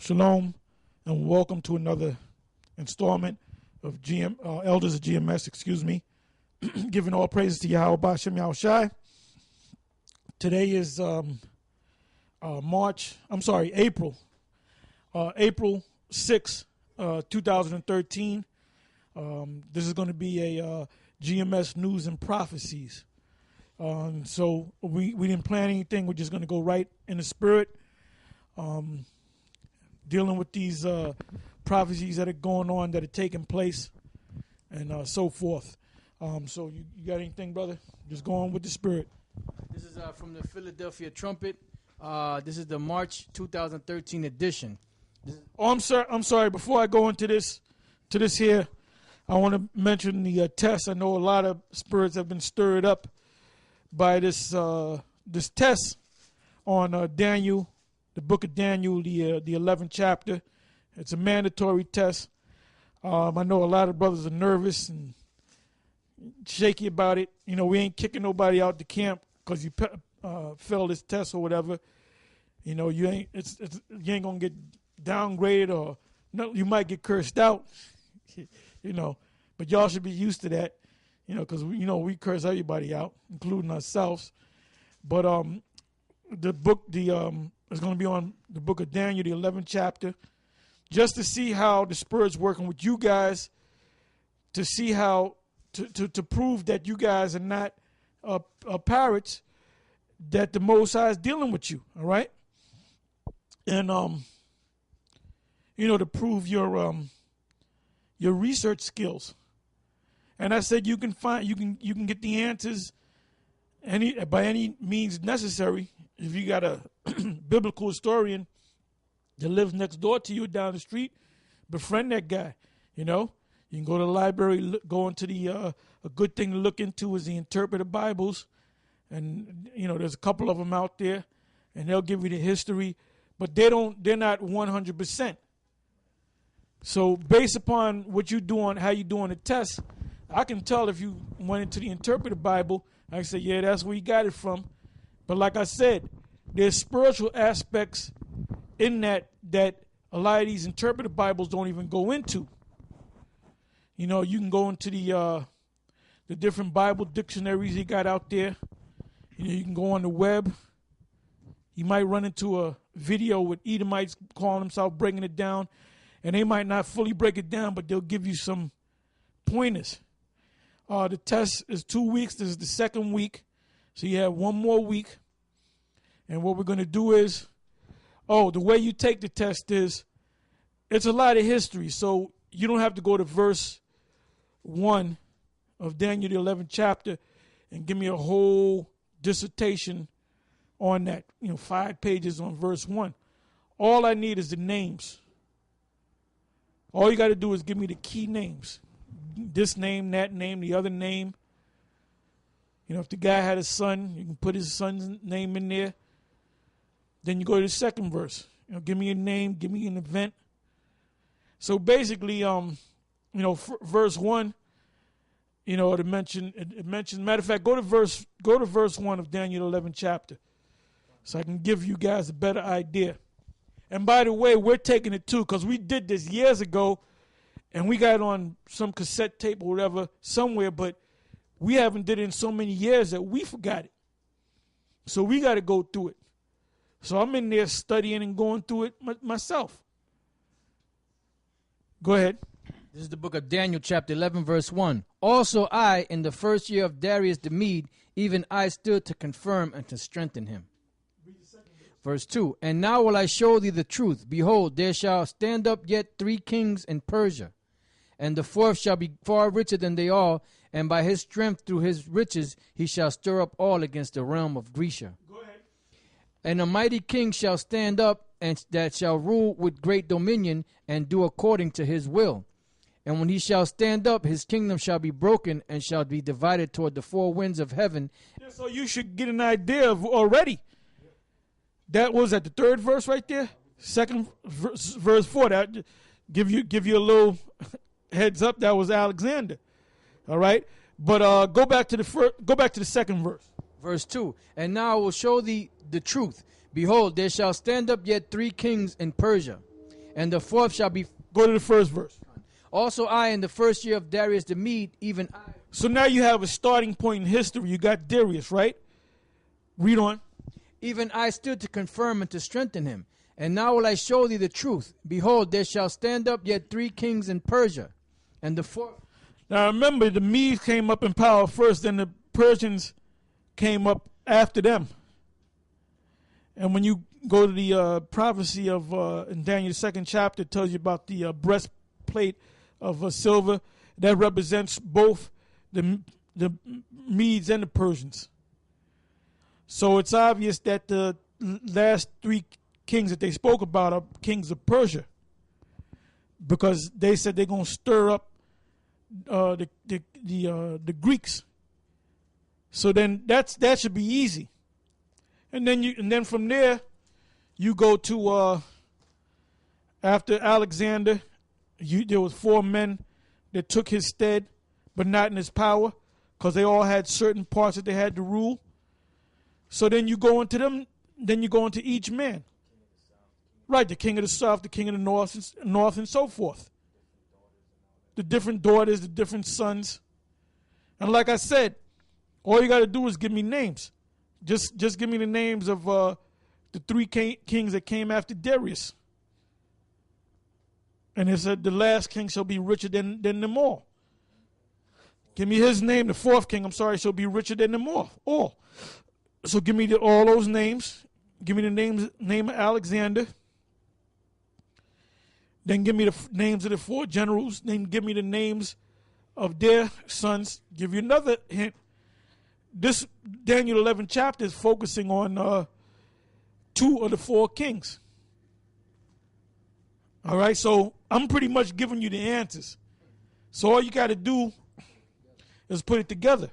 Shalom, and welcome to another installment of Elders of GMS, giving all praises to Yahweh Bashem Yahushai. Today is April 6, 2013. This is going to be a GMS News and Prophecies. So we didn't plan anything. We're just going to go right in the spirit, dealing with these prophecies that are going on, that are taking place, and so forth. So you got anything, brother? Just go on with the spirit. This is from the Philadelphia Trumpet. This is the March 2013 edition. I'm sorry. Before I go into this here, I want to mention the test. I know a lot of spirits have been stirred up by this test on Daniel, the book of Daniel, the 11th chapter. It's a mandatory test. I know a lot of brothers are nervous and shaky about it. You know, we ain't kicking nobody out the camp because you failed this test or whatever. You know, you ain't gonna get downgraded, or no, you might get cursed out. You know, but y'all should be used to that. You know, because we curse everybody out, including ourselves. But the book is going to be on the book of Daniel, the 11th chapter, just to see how the Spirit's working with you guys, to see how to prove that you guys are not parrots, that the Most High is dealing with you. All right, and to prove your research skills. And I said you can get the answers by any means necessary. If you got a biblical historian that lives next door to you down the street, befriend that guy. You know, you can go to the library, go into a good thing to look into is the interpreted Bibles, and there's a couple of them out there, and they'll give you the history, but they're not 100%. So based upon what you do on how you do on the test, I can tell if you went into the interpreted Bible. I can say, yeah, that's where you got it from. But like I said, there's spiritual aspects in that a lot of these interpreted Bibles don't even go into. You know, you can go into the different Bible dictionaries he got out there. You can go on the web. You might run into a video with Edomites calling themselves breaking it down, and they might not fully break it down, but they'll give you some pointers. The test is 2 weeks. This is the second week. So you have one more week. And what we're going to do is, the way you take the test is, it's a lot of history. So you don't have to go to verse 1 of Daniel, the 11th chapter, and give me a whole dissertation on that. 5 pages on verse 1. All I need is the names. All you got to do is give me the key names. This name, that name, the other name. If the guy had a son, you can put his son's name in there. Then you go to the second verse. Give me a name, give me an event. So basically, verse 1, it mentions. Matter of fact, go to verse 1 of Daniel 11 chapter, so I can give you guys a better idea. And by the way, we're taking it too, because we did this years ago. And we got it on some cassette tape or whatever somewhere, but we haven't did it in so many years that we forgot it. So we got to go through it. So I'm in there studying and going through it myself. Go ahead. This is the book of Daniel, chapter 11, verse 1. Also I, in the first year of Darius the Mede, even I stood to confirm and to strengthen him. Verse 2. And now will I show thee the truth. Behold, there shall stand up yet 3 kings in Persia. And the fourth shall be far richer than they all, and by his strength through his riches he shall stir up all against the realm of Grecia. Go ahead. And a mighty king shall stand up, and that shall rule with great dominion, and do according to his will. And when he shall stand up, his kingdom shall be broken, and shall be divided toward the 4 winds of heaven. Yeah, so you should get an idea of already. That was at the 3rd verse right there. Second verse 4. That give you a little heads up. That was Alexander. All right, but go back to the second verse. Verse 2. And now I will show thee the truth. Behold, there shall stand up yet 3 kings in Persia. And the fourth shall be... Go to the first verse. Also I, in the first year of Darius the Mede, even I... So now you have a starting point in history. You got Darius, right? Read on. Even I stood to confirm and to strengthen him. And now will I show thee the truth. Behold, there shall stand up yet 3 kings in Persia. And the fourth... Now remember, the Medes came up in power first, then the Persians came up after them. And when you go to the prophecy of in Daniel's 2nd chapter, it tells you about the breastplate of silver that represents both the Medes and the Persians. So it's obvious that the last 3 kings that they spoke about are kings of Persia, because they said they're going to stir up the Greeks. So then that should be easy. And then from there you go to after Alexander, there was 4 men that took his stead, but not in his power, because they all had certain parts that they had to rule. So then you go into them. Then you go into each man. Right, the king of the south, the king of the north, and so forth. The different daughters, the different sons. And like I said, all you got to do is give me names. Just give me the names of the 3 kings that came after Darius. And it said the last king shall be richer than them all. Give me his name, the 4th king, shall be richer than them all. So give me all those names. Give me the name of Alexander. Then give me the names of the 4 generals. Then give me the names of their sons. Give you another hint. This Daniel 11 chapter is focusing on 2 of the 4 kings. All right, so I'm pretty much giving you the answers. So all you got to do is put it together.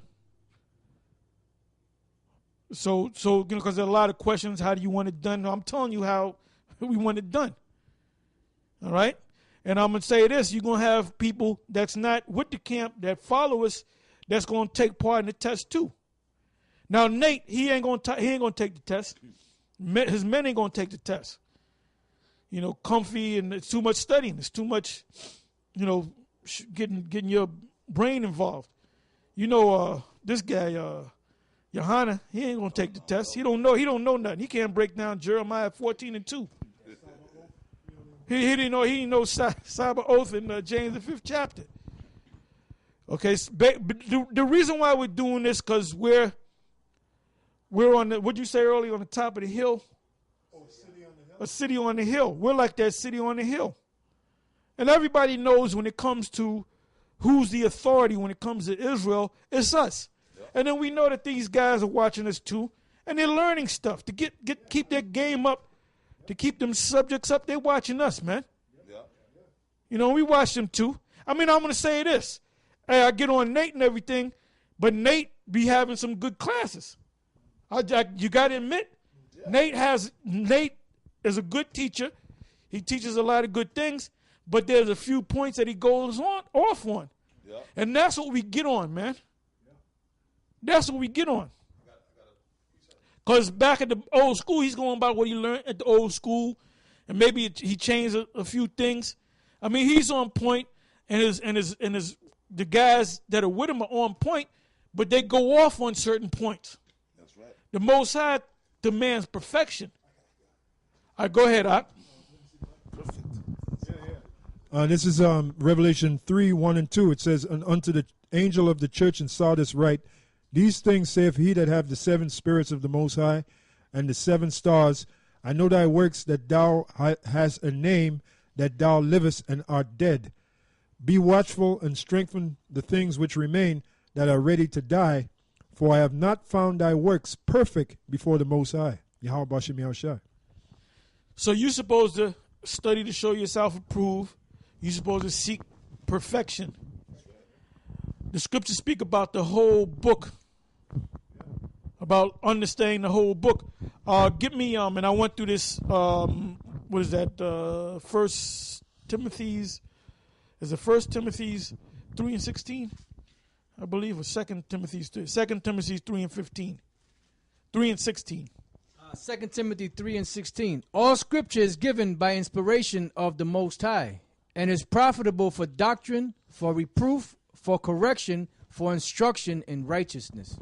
So because there are a lot of questions, how do you want it done? No, I'm telling you how we want it done. All right? And I'm going to say this, you're going to have people that's not with the camp that follow us that's going to take part in the test too. Now Nate, he ain't going to take the test. His men ain't going to take the test. You know, comfy, and it's too much studying. It's too much, getting your brain involved. You know, this guy, Johanna, he ain't gonna take the test. He don't know nothing. He can't break down Jeremiah 14:2. He didn't know cyber oath in James the 5th chapter. Okay, but the reason why we're doing this, because we're on the, what'd you say earlier, on the top of the hill? A city on the hill. We're like that city on the hill. And everybody knows when it comes to who's the authority when it comes to Israel, it's us. Yep. And then we know that these guys are watching us too, and they're learning stuff to keep their game up, to keep them subjects up. They're watching us, man. Yep. You know, we watch them too. I mean, I'm going to say this. Hey, I get on Nate and everything, but Nate be having some good classes. You got to admit, yeah. Nate is a good teacher. He teaches a lot of good things, but there's a few points that he goes off on. Yeah. And that's what we get on, man. Yeah. That's what we get on. Because back at the old school, he's going by what he learned at the old school, and maybe he changed a few things. I mean, he's on point, and the guys that are with him are on point, but they go off on certain points. That's right. The Most High demands perfection. All right, go ahead, Ak. This is Revelation 3:1-2. It says, "And unto the angel of the church in Sardis write, These things saith he that hath the 7 spirits of the Most High, and the 7 stars. I know thy works, that thou hast a name, that thou livest and art dead. Be watchful and strengthen the things which remain, that are ready to die. For I have not found thy works perfect before the Most High." Yahweh Bashem Yahushua. So you're supposed to study to show yourself approved. You're supposed to seek perfection. The scriptures speak about the whole book, about understanding the whole book. Get me, and I went through this, what is that, 1 Timothy's, is it 1 Timothy's 3:16? I believe, or 2 Timothy's 3, 2 Timothy's 3:15, 3:16. 2 Timothy 3:16. All scripture is given by inspiration of the Most High, and is profitable for doctrine, for reproof, for correction, for instruction in righteousness.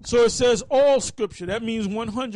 So it says all scripture. That means 100%.